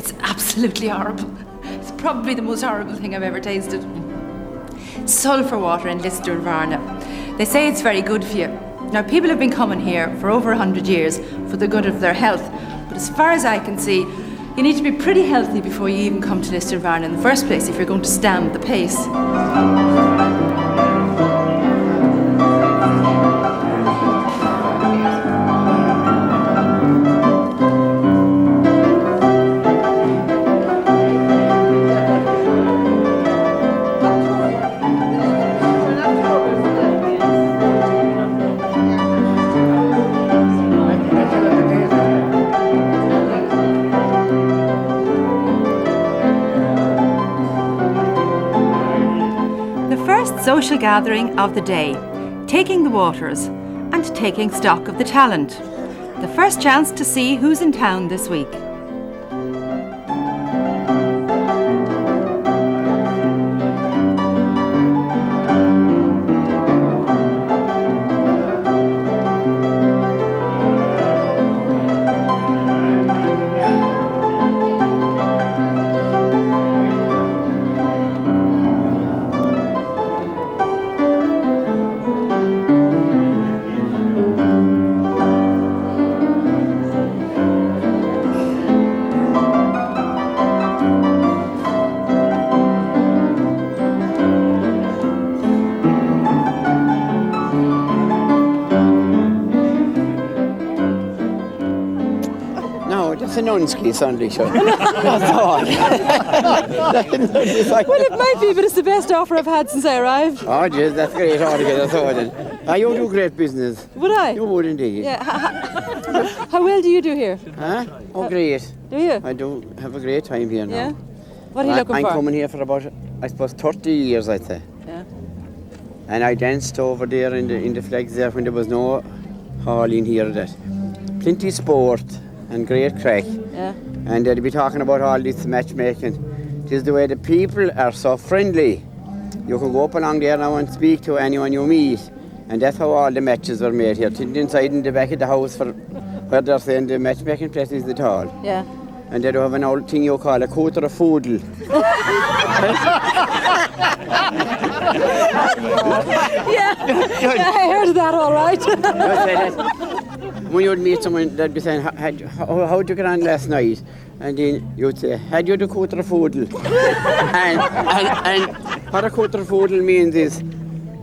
It's absolutely horrible. It's probably the most horrible thing I've ever tasted. Sulphur water in Lisdoonvarna. They say it's very good for you. Now, people have been coming here for over 100 years for the good of their health, but as far as I can see, you need to be pretty healthy before you even come to Lisdoonvarna in the first place if you're going to stand the pace. Social gathering of the day, taking the waters and taking stock of the talent. The first chance to see who's in town this week. It's a nunski Sunday show. That's all. Well, it might be, but it's the best offer I've had since I arrived. Oh, jeez, that's great altogether. That's all then. You do great business. Would I? You would indeed. Yeah. How well do you do here? Huh? Oh, great. Do you? I do have a great time here now. Yeah? What are you looking I'm for? coming here for about, I suppose, 30 years, I'd say. Yeah. And I danced over there in the flags there when there was no hall in here. That plenty sport and great crack. Yeah. And they'll be talking about all this matchmaking. Just the way the people are so friendly. You can go up along there now and speak to anyone you meet. And that's how all the matches were made here. Inside in the back of the house for where they're saying the matchmaking place is the hall. Yeah. And they do have an old thing you call a quarter of foodle. Yeah, I heard that all right. When you'd meet someone, they'd be saying, how'd you get on last night? And then you'd say, had you the quarter of foodle? and what a quarter of foodle means is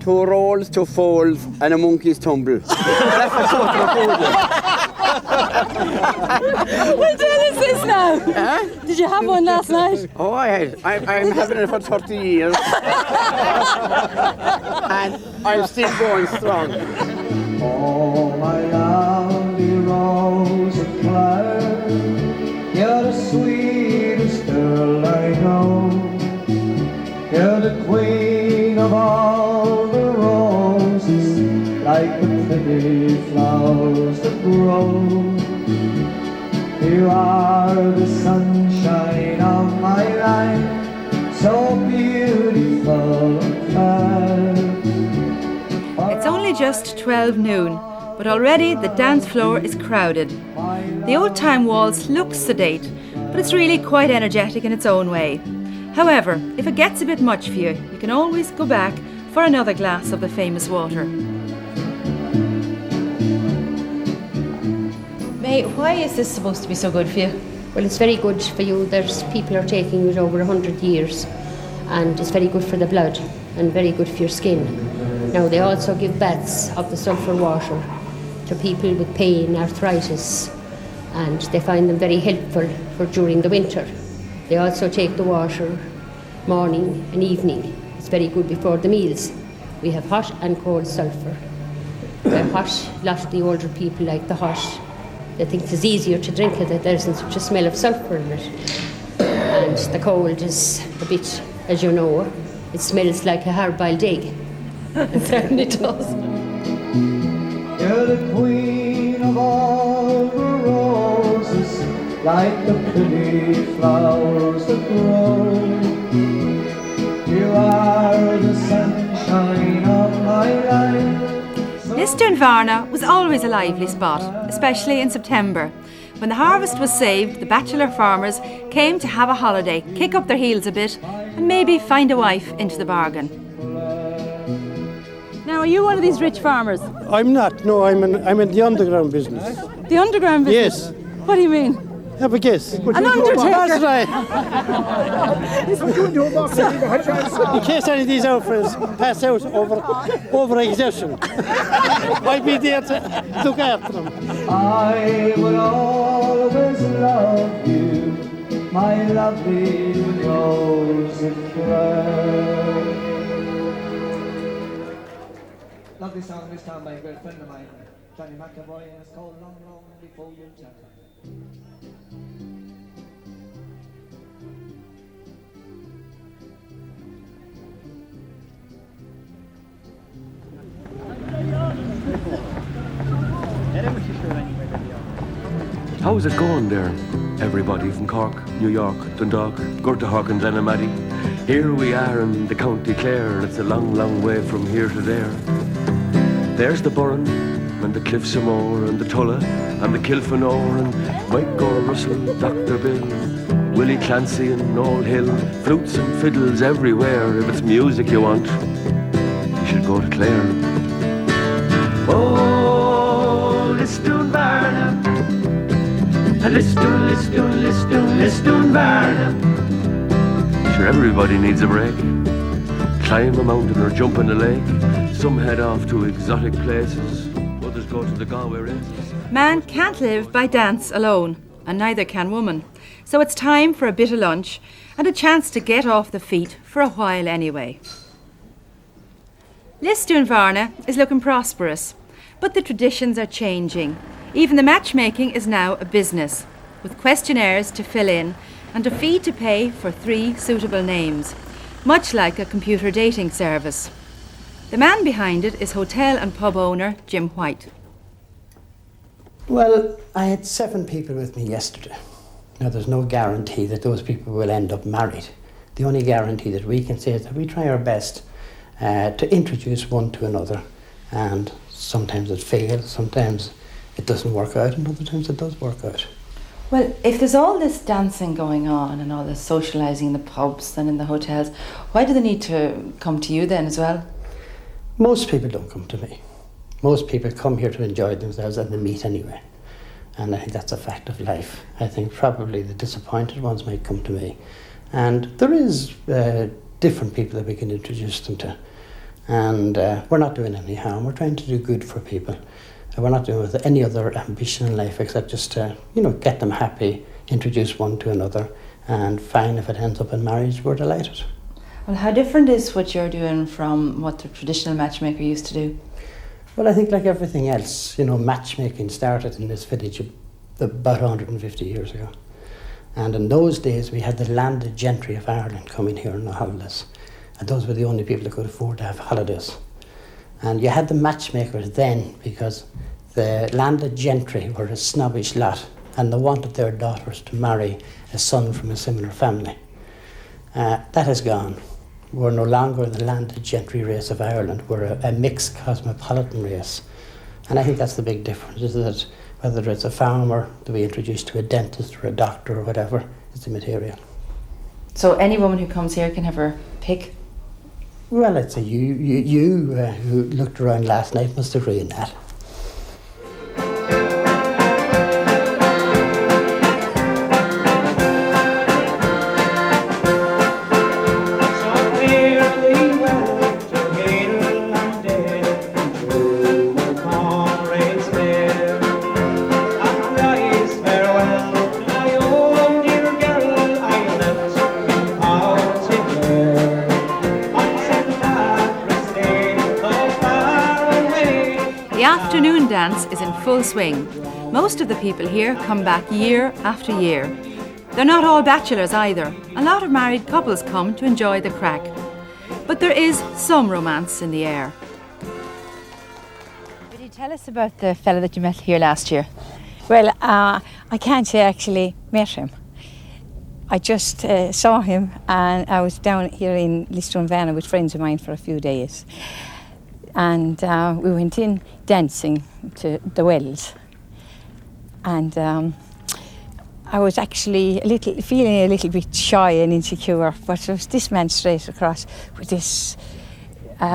2 rolls, 2 folds, and a monkey's tumble. That's a quarter of foodle. What day is this now? Huh? Did you have one last night? Oh, I had. I'm having it for 30 years. And I'm still going strong. Oh, my lovely rose of flower, you're the sweetest girl I know. You're the queen of all the roses, like the pretty flowers that grow. You are the sunshine of my life, so beautiful and fair. It's only just 12 noon, but already the dance floor is crowded. The old-time waltz looks sedate, but it's really quite energetic in its own way. However, if it gets a bit much for you, you can always go back for another glass of the famous water. May, why is this supposed to be so good for you? Well, it's very good for you. There's people are taking it over 100 years, and it's very good for the blood and very good for your skin. Now, they also give baths of the sulphur water to people with pain, arthritis, and they find them very helpful for during the winter. They also take the water morning and evening. It's very good before the meals. We have hot and cold sulphur. The hot, a lot of the older people like the hot. They think it's easier to drink it, that there isn't such a smell of sulphur in it. And the cold is a bit, as you know, it smells like a hard-boiled egg. It certainly does. You're the queen of all the roses, like the pretty flowers that grow. You are the sunshine of my life. Lisdoonvarna was always a lively spot, especially in September, When the harvest was saved, the bachelor farmers came to have a holiday, kick up their heels a bit, and maybe find a wife into the bargain. Now, are you one of these rich farmers? I'm not. No, I'm in the underground business. The underground business? Yes. What do you mean? Have a guess. An undertaker? That's right. In case any of these outfits pass out over exertion, I'll be there to look after them. I will always love you, my lovely rose of Clare. Lovely song this time by a great friend of mine, Johnny McAvoy, and it's called Long, Long Before You Tell. How's it going there? Everybody from Cork, New York, Dundalk, Gurtahawk and Glenamaddy. Here we are in the County Clare, and it's a long, long way from here to there. There's the Burren, and the Cliffs of Moher, and the Tulla, and the Kilfenore, and Mike Gore Russell, Dr. Bill, Willie Clancy and Noel Hill. Flutes and fiddles everywhere. If it's music you want, you should go to Clare. Oh, Lisdoonvarna, Lisdoonvarna. Sure, everybody needs a break. Climb a mountain or jump in a lake. Some head off to exotic places. Others go to the Galway races. Man can't live by dance alone, and neither can woman. So it's time for a bit of lunch and a chance to get off the feet for a while anyway. Lisdoonvarna is looking prosperous, but the traditions are changing. Even the matchmaking is now a business, with questionnaires to fill in and a fee to pay for 3 suitable names, much like a computer dating service. The man behind it is hotel and pub owner Jim White. Well, I had 7 people with me yesterday. Now, there's no guarantee that those people will end up married. The only guarantee that we can say is that we try our best to introduce one to another, and sometimes it fails, sometimes it doesn't work out, and other times it does work out. Well, if there's all this dancing going on and all this socialising in the pubs and in the hotels, why do they need to come to you then as well? Most people don't come to me. Most people come here to enjoy themselves and they meet anyway. And I think that's a fact of life. I think probably the disappointed ones might come to me. And there is different people that we can introduce them to. And we're not doing any harm. We're trying to do good for people. And we're not doing with any other ambition in life except just to, get them happy, introduce one to another, and fine if it ends up in marriage, we're delighted. Well, how different is what you're doing from what the traditional matchmaker used to do? Well, I think like everything else, matchmaking started in this village about 150 years ago. And in those days, we had the landed gentry of Ireland coming here on the holidays. And those were the only people that could afford to have holidays. And you had the matchmakers then because the landed gentry were a snobbish lot and they wanted their daughters to marry a son from a similar family. That has gone. We're no longer the landed gentry race of Ireland. We're a mixed cosmopolitan race. And I think that's the big difference, is that whether it's a farmer to be introduced to a dentist or a doctor or whatever, it's immaterial. So any woman who comes here can have her pick? Well, I'd say you who looked around last night must agree on that. The afternoon dance is in full swing. Most of the people here come back year after year. They're not all bachelors either. A lot of married couples come to enjoy the crack. But there is some romance in the air. Could you tell us about the fella that you met here last year? Well, I can't say I actually met him. I just saw him, and I was down here in Lisdoonvarna with friends of mine for a few days. And we went in dancing to the Wells. And I was actually feeling a little bit shy and insecure, but there was this man straight across with this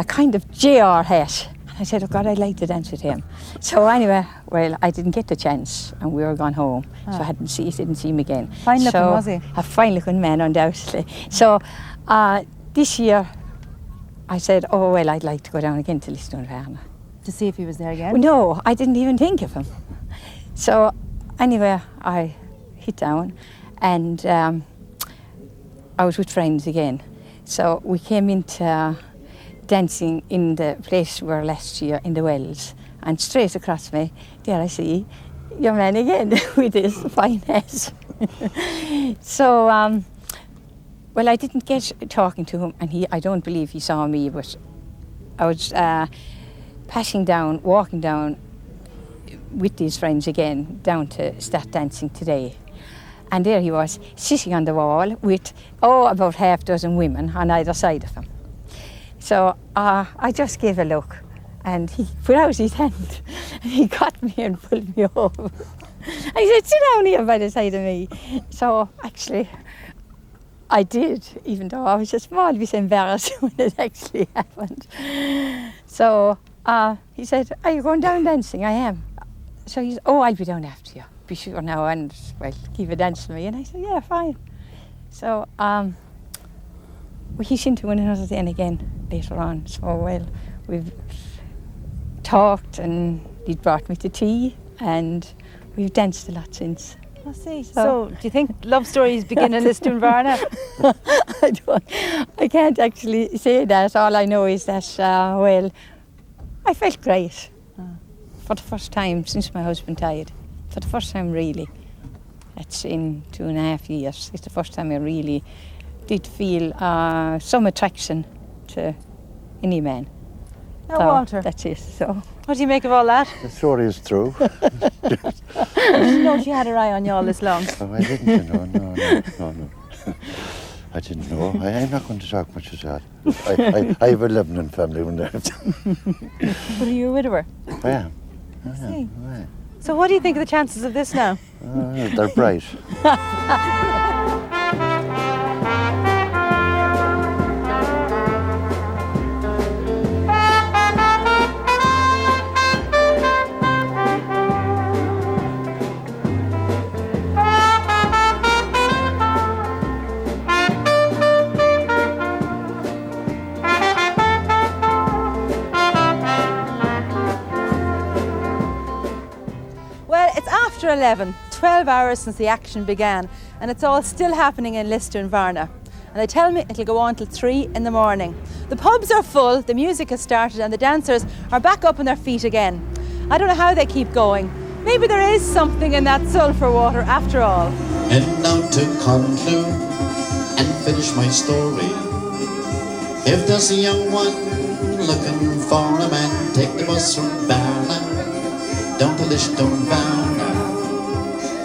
kind of JR hat. And I said, oh God, I'd like to dance with him. So anyway, well, I didn't get the chance and we were gone home. So I didn't see him again. Fine looking, was he? A fine looking man, undoubtedly. So this year, I said, oh well, I'd like to go down again to Lisdoonvarna. To see if he was there again? Well, no, I didn't even think of him. So anyway, I hit down and I was with friends again. So we came into dancing in the place we were last year in the Wells, and straight across me, there I see your man again with his fine hat. So, well, I didn't get talking to him, and I don't believe he saw me, but I was walking down with these friends again, down to start dancing today. And there he was, sitting on the wall with, about half a dozen women on either side of him. So I just gave a look, and he put out his hand, and he got me and pulled me over. And he said, sit down here by the side of me. So actually, I did, even though I was a small bit embarrassed when it actually happened. So he said, are you going down dancing? I am. So he said, I'll be down after you. Be sure now and, well, keep a dance with me. And I said, yeah, fine. So we hitched into one another then again later on. So, well, we've talked and he brought me to tea and we've danced a lot since. I see. So do you think love stories begin in Lisdoonvarna? I can't actually say that. All I know is that, well, I felt great for the first time since my husband died. For the first time, really. That's in 2.5 years. It's the first time I really did feel some attraction to any man. Oh, Walter. That's it. So, what do you make of all that? The story is true. You didn't know she had her eye on you all this long. Oh, I didn't, no. I didn't know. I'm not going to talk much about that. I have a Lebanon family. But are you a widower? I am. I see. So what do you think of the chances of this now? They're bright. Well, it's after 11, 12 hours since the action began, and it's all still happening in Lisdoonvarna. And they tell me it'll go on till 3 in the morning. The pubs are full, the music has started, and the dancers are back up on their feet again. I don't know how they keep going. Maybe there is something in that sulphur water after all. And now to conclude and finish my story, if there's a young one looking for a man, take the bus from Varna down to Lisdoonvarna.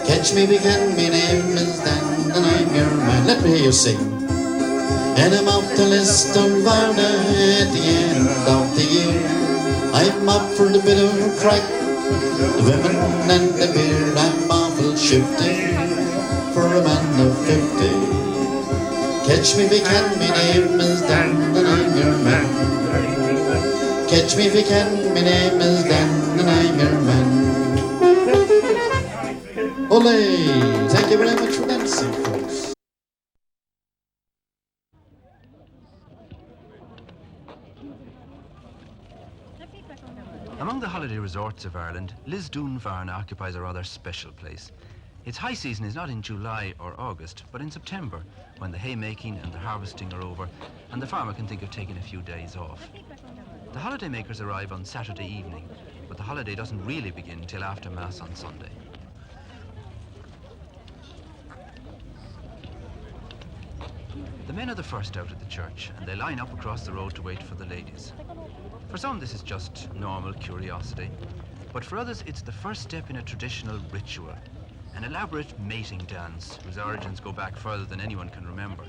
Catch me if you can, my name is Dan and I'm your man. Let me hear you sing. And I'm off to Lisdoonvarna at the end of the year. I'm up for the bit of crack, the women and the beer. I'm awful shifty for a man of 50. Catch me if you can, my name is Dan and I'm your man. Catch me if you can, my name is Dan and I'm your man. Ole! Thank you very much for dancing, folks. Among the holiday resorts of Ireland, Lisdoonvarna occupies a rather special place. Its high season is not in July or August, but in September, when the haymaking and the harvesting are over, and the farmer can think of taking a few days off. The holidaymakers arrive on Saturday evening, but the holiday doesn't really begin till after Mass on Sunday. The men are the first out at the church, and they line up across the road to wait for the ladies. For some, this is just normal curiosity, but for others, it's the first step in a traditional ritual, an elaborate mating dance whose origins go back further than anyone can remember.